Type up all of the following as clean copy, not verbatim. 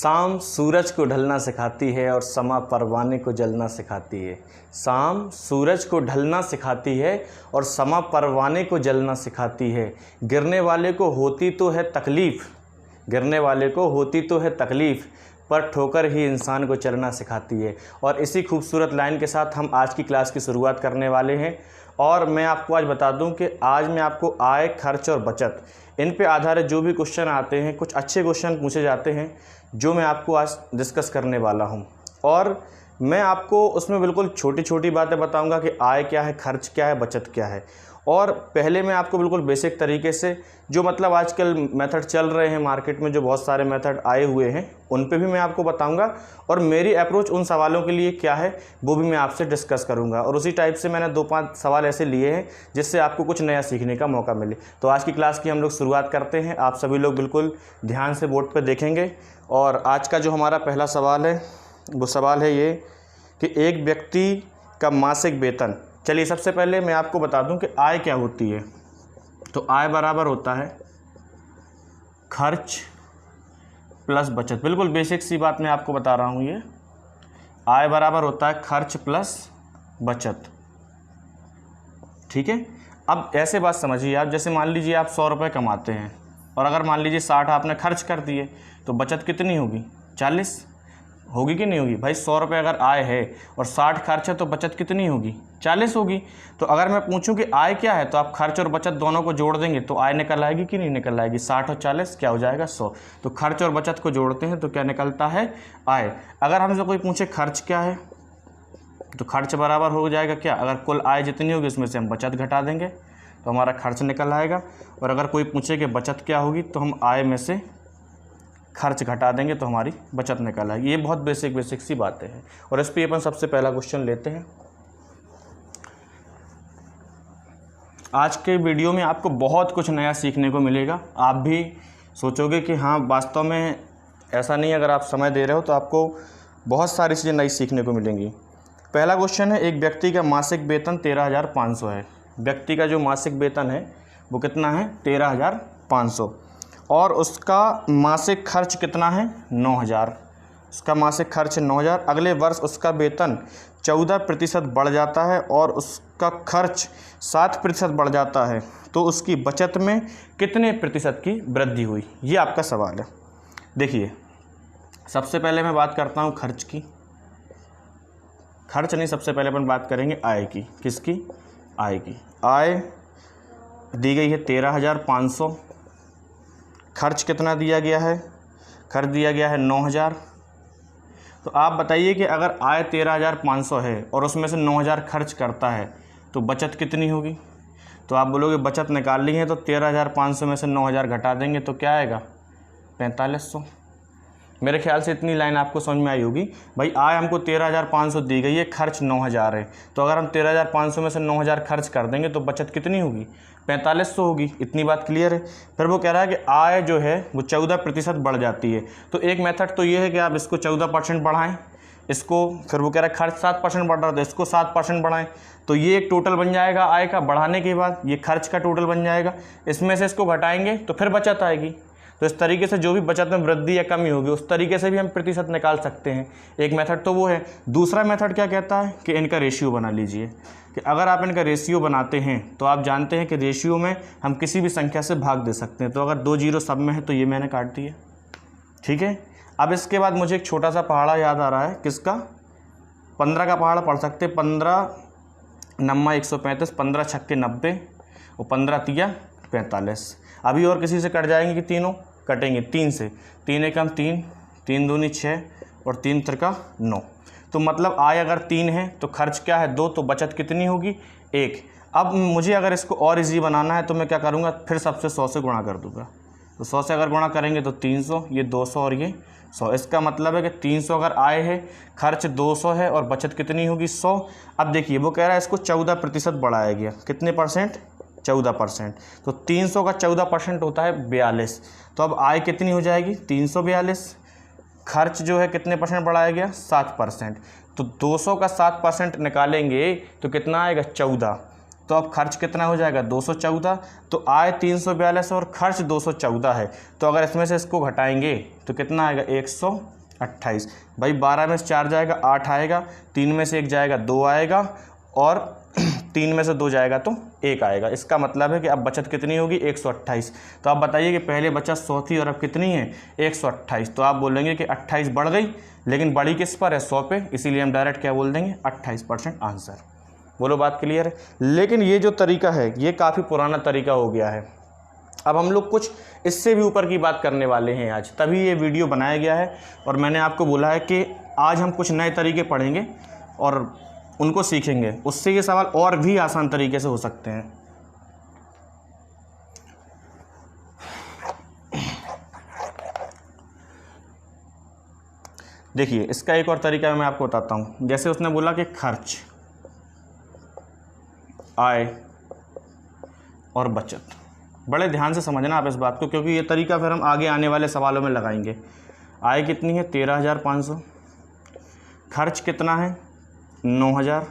शाम सूरज को ढलना सिखाती है और समा परवाने को जलना सिखाती है। शाम सूरज को ढलना सिखाती है और समा परवाने को जलना सिखाती है। गिरने वाले को होती तो है तकलीफ़, गिरने वाले को होती तो है तकलीफ़, पर ठोकर ही इंसान को चलना सिखाती है। और इसी खूबसूरत लाइन के साथ हम आज की क्लास की शुरुआत करने वाले हैं। और मैं आपको आज बता दूं कि आज मैं आपको आय, खर्च और बचत, इन पे आधारित जो भी क्वेश्चन आते हैं, कुछ अच्छे क्वेश्चन पूछे जाते हैं जो मैं आपको आज डिस्कस करने वाला हूं। और मैं आपको उसमें बिल्कुल छोटी छोटी बातें बताऊंगा कि आय क्या है, खर्च क्या है, बचत क्या है। और पहले मैं आपको बिल्कुल बेसिक तरीके से जो मतलब आजकल मेथड चल रहे हैं मार्केट में, जो बहुत सारे मेथड आए हुए हैं, उन पे भी मैं आपको बताऊंगा। और मेरी अप्रोच उन सवालों के लिए क्या है वो भी मैं आपसे डिस्कस करूंगा। और उसी टाइप से मैंने 2-5 सवाल ऐसे लिए हैं जिससे आपको कुछ नया सीखने का मौका मिले। तो आज की क्लास की हम लोग शुरुआत करते हैं। आप सभी लोग बिल्कुल ध्यान से बोर्ड पर देखेंगे। और आज का जो हमारा पहला सवाल है वो सवाल है ये कि एक व्यक्ति का मासिक वेतन। चलिए सबसे पहले मैं आपको बता दूं कि आय क्या होती है। तो आय बराबर होता है खर्च प्लस बचत। बिल्कुल बेसिक सी बात मैं आपको बता रहा हूं। ये आय बराबर होता है खर्च प्लस बचत, ठीक है। अब ऐसे बात समझिए आप, जैसे मान लीजिए आप 100 रुपये कमाते हैं और अगर मान लीजिए 60 आपने खर्च कर दिए तो बचत कितनी होगी? 40 होगी कि नहीं होगी? भाई 100 रुपये अगर आय है और 60 खर्च है तो बचत कितनी होगी? 40 होगी। तो अगर मैं पूछूं कि आय क्या है तो आप खर्च और बचत दोनों को जोड़ देंगे तो आय निकल आएगी कि नहीं निकल आएगी? 60 और 40 क्या हो जाएगा? 100। तो खर्च और बचत को जोड़ते हैं तो क्या निकलता है? आय। अगर हमसे कोई पूछे खर्च क्या है तो खर्च बराबर हो जाएगा क्या? अगर कुल आय जितनी होगी उसमें से हम बचत घटा देंगे तो हमारा खर्च निकल आएगा। और अगर कोई पूछे कि बचत क्या होगी तो हम आय में से खर्च घटा देंगे तो हमारी बचत निकल आएगी। ये बहुत बेसिक सी बातें हैं। और इस पे अपन सबसे पहला क्वेश्चन लेते हैं। आज के वीडियो में आपको बहुत कुछ नया सीखने को मिलेगा। आप भी सोचोगे कि हाँ वास्तव में ऐसा नहीं, अगर आप समय दे रहे हो तो आपको बहुत सारी चीज़ें नई सीखने को मिलेंगी। पहला क्वेश्चन है, एक व्यक्ति का मासिक वेतन 13,500 है। व्यक्ति का जो मासिक वेतन है वो कितना है? 13,500। और उसका मासिक खर्च कितना है? 9,000। उसका मासिक खर्च 9,000। अगले वर्ष उसका वेतन 14% बढ़ जाता है और उसका खर्च 7% बढ़ जाता है, तो उसकी बचत में कितने प्रतिशत की वृद्धि हुई? ये आपका सवाल है। देखिए सबसे पहले मैं बात करता हूँ खर्च की। खर्च नहीं, सबसे पहले अपन बात करेंगे आय की। किसकी? आय की। आय दी गई है 13,500। खर्च कितना दिया गया है? खर्च दिया गया है 9,000। तो आप बताइए कि अगर आय 13,500 है और उसमें से 9,000 खर्च करता है तो बचत कितनी होगी? तो आप बोलोगे बचत निकालनी है तो 13,500 में से 9,000 घटा देंगे तो क्या आएगा? 4,500। मेरे ख्याल से इतनी लाइन आपको समझ में आई होगी। भाई आय हमको 13,500 दी गई है, खर्च 9,000 है, तो अगर हम 13,500 में से 9,000 खर्च कर देंगे तो बचत कितनी होगी? 4,500 होगी। इतनी बात क्लियर है। फिर वो कह रहा है कि आय जो है वो 14% बढ़ जाती है। तो एक मेथड तो ये है कि आप इसको 14% बढ़ाएं, इसको, फिर वो कह रहा है खर्च 7% बढ़ रहा था, इसको 7% बढ़ाएं, तो ये एक टोटल बन जाएगा आय का। बढ़ाने के बाद ये खर्च का टोटल बन जाएगा। इसमें से इसको घटाएंगे तो फिर बचत आएगी। तो इस तरीके से जो भी बचत में वृद्धि या कमी होगी उस तरीके से भी हम प्रतिशत निकाल सकते हैं। एक मेथड तो वो है। दूसरा मेथड क्या कहता है कि इनका रेशियो बना लीजिए। कि अगर आप इनका रेशियो बनाते हैं तो आप जानते हैं कि रेशियो में हम किसी भी संख्या से भाग दे सकते हैं। तो अगर 2 जीरो सब में है तो ये मैंने काट दिए, ठीक है। अब इसके बाद मुझे एक छोटा सा पहाड़ा याद आ रहा है। किसका? 15 का पहाड़ा पढ़ सकते। 15 नम्मा 135, 15 छक्के 90 और 15 तिया 45। अभी और किसी से कट जाएंगे कि तीनों कटेंगे? 3 से। 3 एकम 3, 3 दूनी 6 और 3 त्रिका 9। तो मतलब आय अगर 3 है तो खर्च क्या है? 2, तो बचत कितनी होगी? 1। अब मुझे अगर इसको और इजी बनाना है तो मैं क्या करूँगा? फिर सबसे 100 से गुणा कर दूँगा। तो 100 से अगर गुणा करेंगे तो 300, ये 200 और ये 100। इसका मतलब है कि 300 अगर आय है, खर्च 200 है और बचत कितनी होगी? 100। अब देखिए वो कह रहा है इसको 14% बढ़ाया गया। कितने परसेंट? 14%। तो 300 का 14% होता है 42। तो अब आय कितनी हो जाएगी? 342। खर्च जो है कितने परसेंट बढ़ाया गया? 7%। तो 200 का 7% निकालेंगे तो कितना आएगा? 14। तो अब खर्च कितना हो जाएगा 214। तो आय 342 और खर्च 214 है। तो अगर इसमें से इसको घटाएंगे तो कितना आएगा 128। भाई 12 में से 4 जाएगा 8 आएगा, 3 में से 1 जाएगा 2 आएगा और 3 में से 2 जाएगा तो 1 आएगा। इसका मतलब है कि अब बचत कितनी होगी 128। तो आप बताइए कि पहले बचत 100 थी और अब कितनी है 128। तो आप बोलेंगे कि 28 बढ़ गई, लेकिन बढ़ी किस पर है 100 पे, इसीलिए हम डायरेक्ट क्या बोल देंगे 28% आंसर। बोलो बात क्लियर है। लेकिन ये जो तरीका है ये काफ़ी पुराना तरीका हो गया है। अब हम लोग कुछ इससे भी ऊपर की बात करने वाले हैं आज, तभी ये वीडियो बनाया गया है। और मैंने आपको बोला है कि आज हम कुछ नए तरीके पढ़ेंगे और उनको सीखेंगे, उससे ये सवाल और भी आसान तरीके से हो सकते हैं। देखिए इसका एक और तरीका मैं आपको बताता हूँ। जैसे उसने बोला कि खर्च, आय और बचत, बड़े ध्यान से समझना आप इस बात को, क्योंकि ये तरीका फिर हम आगे आने वाले सवालों में लगाएंगे। आय कितनी है 13,500, खर्च कितना है 9,000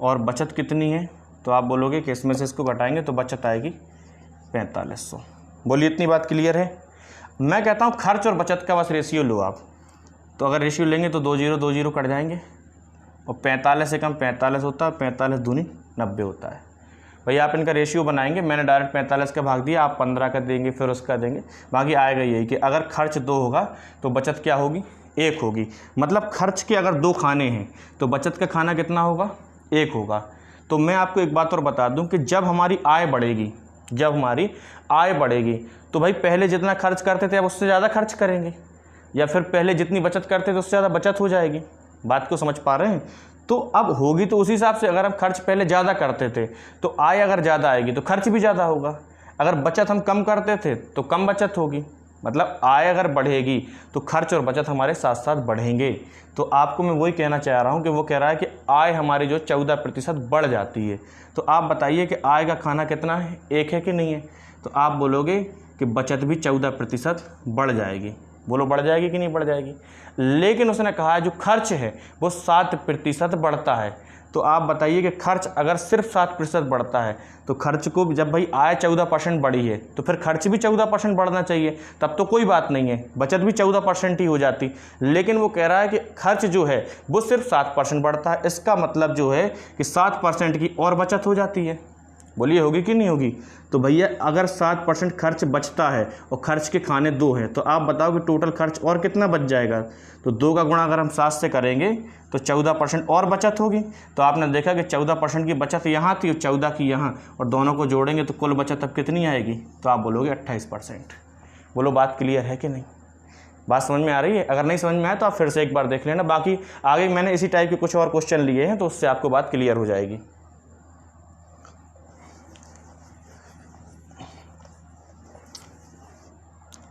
और बचत कितनी है, तो आप बोलोगे कि इसमें से इसको घटाएंगे तो बचत आएगी 4,500। बोलिए इतनी बात क्लियर है। मैं कहता हूँ खर्च और बचत का बस रेशियो लो आप। तो अगर रेशियो लेंगे तो 2 0 कट जाएंगे और 45 से कम 45 होता है, 45 दूनी 90 होता है। भैया आप इनका रेशियो बनाएंगे, मैंने डायरेक्ट 45 का भाग दिया, आप 15 का देंगे फिर उसका देंगे, बाकी आएगा यही कि अगर खर्च 2 होगा तो बचत क्या होगी 1 होगी। मतलब खर्च के अगर 2 खाने हैं तो बचत का खाना कितना होगा 1 होगा। तो मैं आपको एक बात और बता दूं कि जब हमारी आय बढ़ेगी, तो भाई पहले जितना खर्च करते थे अब उससे ज़्यादा खर्च करेंगे, या फिर पहले जितनी बचत करते थे उससे ज़्यादा बचत हो जाएगी। बात को समझ पा रहे हैं। तो अब होगी तो उसी हिसाब से, अगर हम खर्च पहले ज़्यादा करते थे तो आय अगर ज़्यादा आएगी तो खर्च भी ज़्यादा होगा। अगर बचत हम कम करते थे तो कम बचत होगी। मतलब आय अगर बढ़ेगी तो खर्च और बचत हमारे साथ साथ बढ़ेंगे। तो आपको मैं वही कहना चाह रहा हूँ कि वो कह रहा है कि आय हमारी जो 14% बढ़ जाती है। तो आप बताइए कि आय का खाना कितना है 1 है कि नहीं है। तो आप बोलोगे कि बचत भी 14% बढ़ जाएगी। बोलो बढ़ जाएगी कि नहीं बढ़ जाएगी। लेकिन उसने कहा है जो खर्च है वो 7% बढ़ता है। तो आप बताइए कि खर्च अगर सिर्फ 7% बढ़ता है तो खर्च को, जब भाई आय 14% बढ़ी है तो फिर खर्च भी 14% बढ़ना चाहिए, तब तो कोई बात नहीं है, बचत भी 14% ही हो जाती। लेकिन वो कह रहा है कि खर्च जो है वो सिर्फ 7% बढ़ता है। इसका मतलब जो है कि 7% की और बचत हो जाती है। बोलिए होगी कि नहीं होगी। तो भैया अगर 7% खर्च बचता है और खर्च के खाने 2 हैं तो आप बताओ कि टोटल खर्च और कितना बच जाएगा। तो 2 का गुणा अगर हम 7 से करेंगे तो 14% और बचत होगी। तो आपने देखा कि 14% की बचत यहाँ थी और 14 की यहाँ, और दोनों को जोड़ेंगे तो कुल बचत अब कितनी आएगी। तो आप बोलोगे 28%। बोलो बात क्लियर है कि नहीं। बात समझ में आ रही है। अगर नहीं समझ में आए तो आप फिर से एक बार देख लेना। बाकी आगे मैंने इसी टाइप के कुछ और क्वेश्चन लिए हैं तो उससे आपको बात क्लियर हो जाएगी।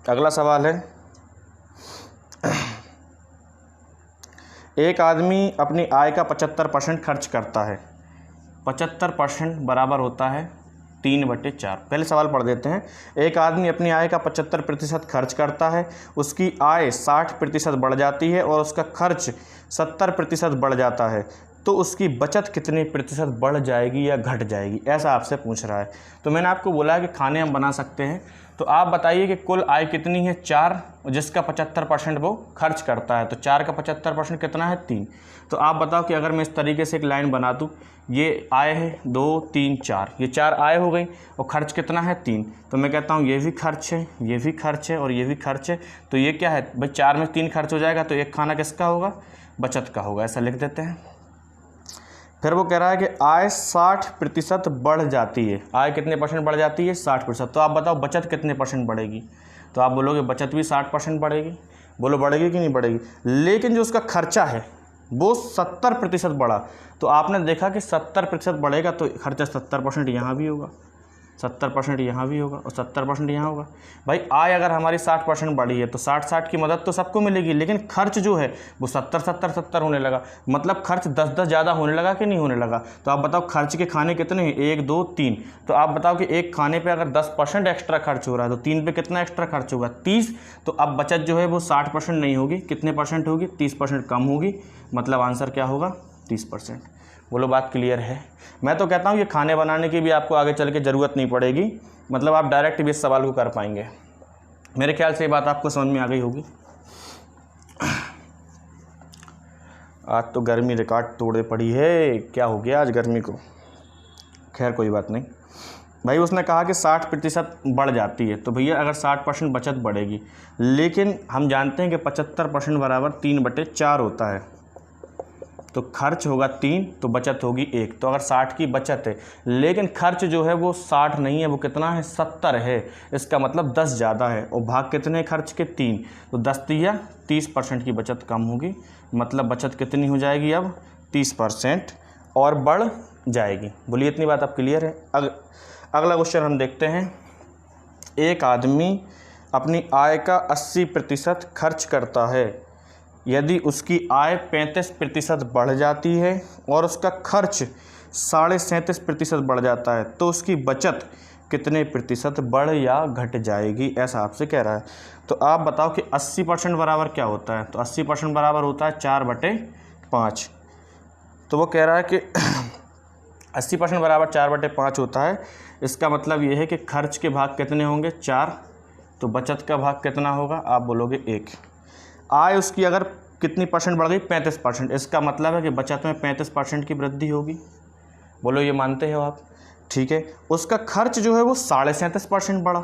अगला सवाल है, एक आदमी अपनी आय का 75% खर्च करता है। 75% बराबर होता है 3/4। पहले सवाल पढ़ देते हैं। एक आदमी अपनी आय का 75% खर्च करता है, उसकी आय 60% बढ़ जाती है और उसका खर्च 70% बढ़ जाता है, तो उसकी बचत कितने प्रतिशत बढ़ जाएगी या घट जाएगी, ऐसा आपसे पूछ रहा है। तो मैंने आपको बोला है कि खाने हम बना सकते हैं। तो आप बताइए कि कुल आय कितनी है 4, जिसका 75% वो खर्च करता है। तो 4 का 75% कितना है 3। तो आप बताओ कि अगर मैं इस तरीके से एक लाइन बना दूँ, ये आय है 2 3 4, ये 4 आय हो गई और खर्च कितना है 3। तो मैं कहता हूँ ये भी खर्च है, ये भी खर्च है और ये भी खर्च है। तो ये क्या है भाई, 4 में 3 खर्च हो जाएगा तो एक खाना किसका होगा, बचत का होगा। ऐसा लिख देते हैं। फिर वो कह रहा है कि आय 60% बढ़ जाती है। आय कितने % बढ़ जाती है 60%। तो आप बताओ बचत कितने % बढ़ेगी। तो आप बोलोगे बचत भी 60% बढ़ेगी। बोलो बढ़ेगी कि नहीं बढ़ेगी। लेकिन जो उसका खर्चा है वो 70% बढ़ा। तो आपने देखा कि 70% बढ़ेगा तो खर्चा 70% यहाँ भी होगा, 70% यहाँ भी होगा और 70% यहाँ होगा। भाई आय अगर हमारी 60% बढ़ी है तो 60-60 की मदद तो सबको मिलेगी, लेकिन खर्च जो है वो 70-70-70 होने लगा। मतलब खर्च 10-10 ज़्यादा होने लगा कि नहीं होने लगा। तो आप बताओ खर्च के खाने कितने हैं 1 2 3। तो आप बताओ कि एक खाने पे अगर 10% एक्स्ट्रा खर्च हो रहा है तो 3 पे कितना एक्स्ट्रा खर्च होगा 30। तो अब बचत जो है वो 60% नहीं होगी, कितने % होगी 30% कम होगी। मतलब आंसर क्या होगा 30%। बोलो बात क्लियर है। मैं तो कहता हूँ ये खाने बनाने की भी आपको आगे चल के ज़रूरत नहीं पड़ेगी, मतलब आप डायरेक्ट भी इस सवाल को कर पाएंगे। मेरे ख्याल से ये बात आपको समझ में आ गई होगी। आज तो गर्मी रिकॉर्ड तोड़े पड़ी है, क्या हो गया आज गर्मी को। खैर कोई बात नहीं भाई। उसने कहा कि 60% बढ़ जाती है, तो भैया अगर 60% बचत बढ़ेगी, लेकिन हम जानते हैं कि 75% बराबर 3/4 होता है, तो खर्च होगा 3 तो बचत होगी 1। तो अगर 60 की बचत है लेकिन खर्च जो है वो 60 नहीं है, वो कितना है 70 है, इसका मतलब 10 ज़्यादा है। और भाग कितने खर्च के 3, तो 10 दिया 30% की बचत कम होगी, मतलब बचत कितनी हो जाएगी अब 30% और बढ़ जाएगी। बोलिए इतनी बात अब क्लियर है। अगला क्वेश्चन हम देखते हैं। एक आदमी अपनी आय का 80% खर्च करता है, यदि उसकी आय 35% बढ़ जाती है और उसका खर्च 37.5% बढ़ जाता है, तो उसकी बचत कितने प्रतिशत बढ़ या घट जाएगी, ऐसा आपसे कह रहा है। तो आप बताओ कि 80% बराबर क्या होता है। तो 80% बराबर होता है 4/5। तो वो कह रहा है कि 80% बराबर 4/5 होता है। इसका मतलब ये है कि खर्च के भाग कितने होंगे 4, तो बचत का भाग कितना होगा, आप बोलोगे 1। आय उसकी अगर कितनी परसेंट बढ़ गई 35%, इसका मतलब है कि बचत में 35% की वृद्धि होगी। बोलो ये मानते हो आप, ठीक है। उसका खर्च जो है वो 37.5% बढ़ा,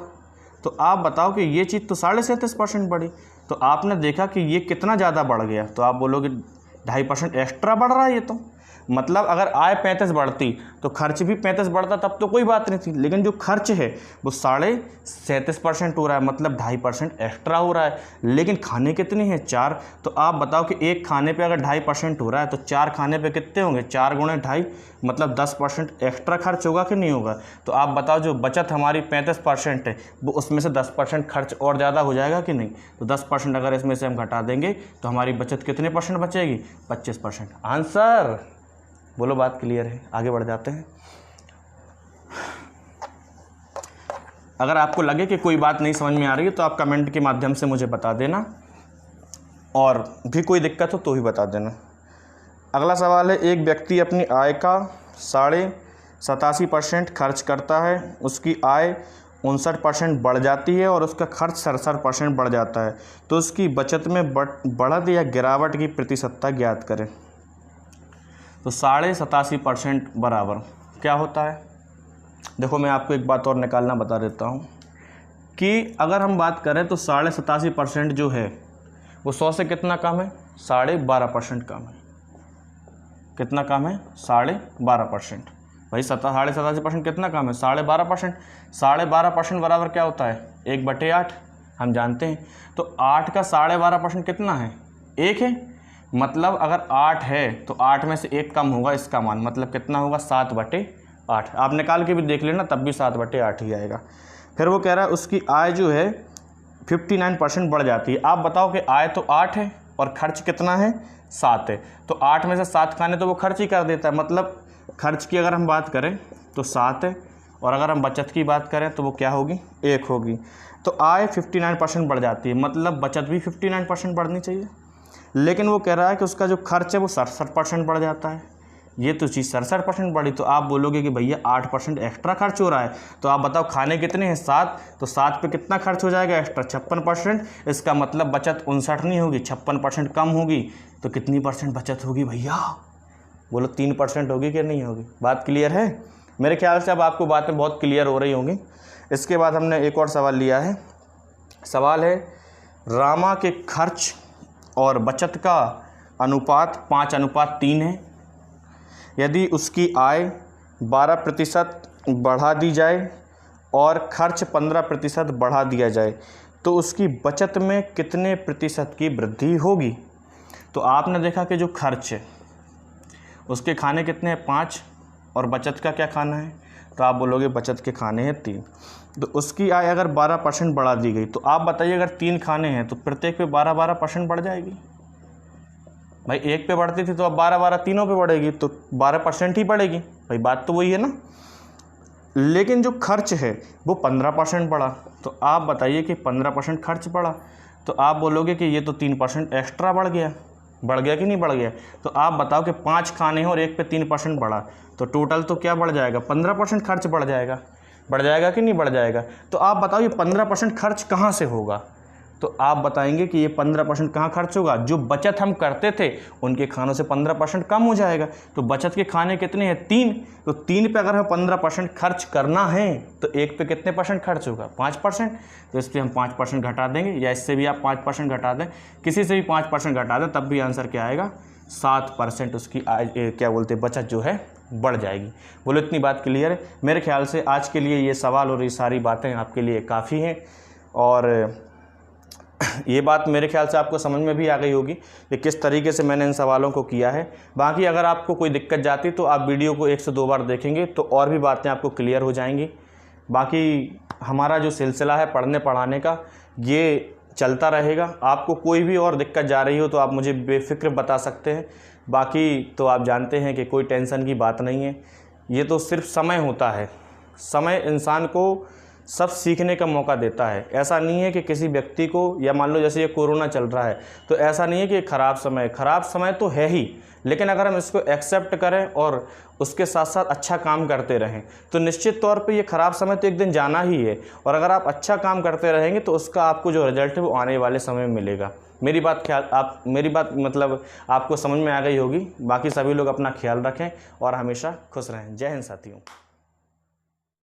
तो आप बताओ कि ये चीज़ तो 37.5% बढ़ी, तो आपने देखा कि ये कितना ज़्यादा बढ़ गया, तो आप बोलोगे 2.5% एक्स्ट्रा बढ़ रहा है ये तो। मतलब अगर आय 35 बढ़ती तो खर्च भी 35 बढ़ता, तब तो कोई बात नहीं थी, लेकिन जो खर्च है वो 37.5% हो रहा है, मतलब 2.5% एक्स्ट्रा हो रहा है। लेकिन खाने कितने हैं 4, तो आप बताओ कि एक खाने पे अगर 2.5% हो रहा है तो 4 खाने पे कितने होंगे, 4 × 2.5 मतलब 10% एक्स्ट्रा खर्च होगा कि नहीं होगा। तो आप बताओ जो बचत हमारी 35% है वो उसमें से 10% खर्च और ज़्यादा हो जाएगा कि नहीं। तो 10% अगर इसमें से हम घटा देंगे तो हमारी बचत कितने % बचेगी, 25%। आंसर बोलो बात क्लियर है। आगे बढ़ जाते हैं। अगर आपको लगे कि कोई बात नहीं समझ में आ रही है तो आप कमेंट के माध्यम से मुझे बता देना, और भी कोई दिक्कत हो तो भी बता देना। अगला सवाल है, एक व्यक्ति अपनी आय का 87.5% खर्च करता है, उसकी आय 59% बढ़ जाती है और उसका खर्च 67% बढ़ जाता है, तो उसकी बचत में बढ़त या गिरावट की प्रतिशतता ज्ञात करें। तो 87.5% बराबर क्या होता है। देखो मैं आपको एक बात और निकालना बता देता हूँ कि अगर हम बात करें तो 87.5% जो है वो 100 से कितना कम है, 12.5% कम है। कितना कम है, 12.5%। भाई 87.5% कितना कम है, 12.5%। 12.5% बराबर क्या होता है, 1/8 हम जानते हैं। तो 8 का 12.5% कितना है, 1 है। मतलब अगर 8 है तो 8 में से 1 कम होगा इसका मान, मतलब कितना होगा 7/8। आप निकाल के भी देख लेना तब भी 7/8 ही आएगा। फिर वो कह रहा है उसकी आय जो है 59% बढ़ जाती है। आप बताओ कि आय तो 8 है और खर्च कितना है 7 है, तो 8 में से 7 खाने तो वो खर्च ही कर देता है। मतलब खर्च की अगर हम बात करें तो 7 है, और अगर हम बचत की बात करें तो वो क्या होगी, 1 होगी। तो आय 59% बढ़ जाती है, मतलब बचत भी 59% बढ़नी चाहिए। लेकिन वो कह रहा है कि उसका जो खर्च है वो 67% बढ़ जाता है। ये तो चीज़ 67% बढ़ी, तो आप बोलोगे कि भैया 8% एक्स्ट्रा खर्च हो रहा है। तो आप बताओ खाने कितने हैं 7, तो 7 पे कितना खर्च हो जाएगा एक्स्ट्रा, 56%। इसका मतलब बचत 59 नहीं होगी, 56% कम होगी। तो कितनी % बचत होगी भैया, बोलो 3% होगी कि नहीं होगी। बात क्लियर है। मेरे ख्याल से अब आपको बातें बहुत क्लियर हो रही होंगी। इसके बाद हमने एक और सवाल लिया है। सवाल है, रामा के खर्च और बचत का अनुपात 5:3 है। यदि उसकी आय 12% बढ़ा दी जाए और खर्च 15% बढ़ा दिया जाए, तो उसकी बचत में कितने प्रतिशत की वृद्धि होगी। तो आपने देखा कि जो खर्च है उसके खाने कितने हैं 5, और बचत का क्या खाना है, तो आप बोलोगे बचत के खाने हैं 3। तो उसकी आय अगर 12% बढ़ा दी गई, तो आप बताइए अगर 3 खाने हैं तो प्रत्येक पे 12% बढ़ जाएगी। भाई एक पे बढ़ती थी तो अब 12 तीनों पे बढ़ेगी, तो 12% ही बढ़ेगी। भाई बात तो वही है ना। लेकिन जो खर्च है वो 15% बढ़ा, तो आप बताइए कि 15% खर्च बढ़ा, तो आप बोलोगे कि ये तो 3% एक्स्ट्रा बढ़ गया। बढ़ गया कि नहीं बढ़ गया? तो आप बताओ कि 5 खाने हैं और एक पे 3% बढ़ा, तो टोटल तो क्या बढ़ जाएगा? 15% खर्च बढ़ जाएगा। बढ़ जाएगा कि नहीं बढ़ जाएगा? तो आप बताओ ये 15% खर्च कहाँ से होगा? तो आप बताएंगे कि ये 15% कहाँ खर्च होगा? जो बचत हम करते थे उनके खानों से 15% कम हो जाएगा। तो बचत के खाने कितने हैं? 3। तो 3 पे अगर हमें 15% खर्च करना है तो एक पे कितने परसेंट खर्च होगा? 5%। तो इस पर हम 5% घटा देंगे, या इससे भी आप 5% घटा दें, किसी से भी 5% घटा दें, तब भी आंसर क्या आएगा? 7% उसकी क्या बोलते बचत जो है बढ़ जाएगी। बोलो इतनी बात क्लियर है? मेरे ख्याल से आज के लिए ये सवाल और ये सारी बातें आपके लिए काफ़ी हैं, और ये बात मेरे ख्याल से आपको समझ में भी आ गई होगी कि किस तरीके से मैंने इन सवालों को किया है। बाकी अगर आपको कोई दिक्कत जाती तो आप वीडियो को 1 से 2 बार देखेंगे तो और भी बातें आपको क्लियर हो जाएंगी। बाकी हमारा जो सिलसिला है पढ़ने पढ़ाने का ये चलता रहेगा। आपको कोई भी और दिक्कत जा रही हो तो आप मुझे बेफिक्र बता सकते हैं। बाकी तो आप जानते हैं कि कोई टेंशन की बात नहीं है, ये तो सिर्फ समय होता है। समय इंसान को सब सीखने का मौका देता है। ऐसा नहीं है कि किसी व्यक्ति को, या मान लो जैसे ये कोरोना चल रहा है तो ऐसा नहीं है कि ख़राब समय तो है ही, लेकिन अगर हम इसको एक्सेप्ट करें और उसके साथ साथ अच्छा काम करते रहें तो निश्चित तौर पे ये ख़राब समय तो एक दिन जाना ही है, और अगर आप अच्छा काम करते रहेंगे तो उसका आपको जो रिजल्ट है वो आने वाले समय में मिलेगा। मेरी बात मतलब आपको समझ में आ गई होगी। बाकी सभी लोग अपना ख्याल रखें और हमेशा खुश रहें। जय हिंद साथियों।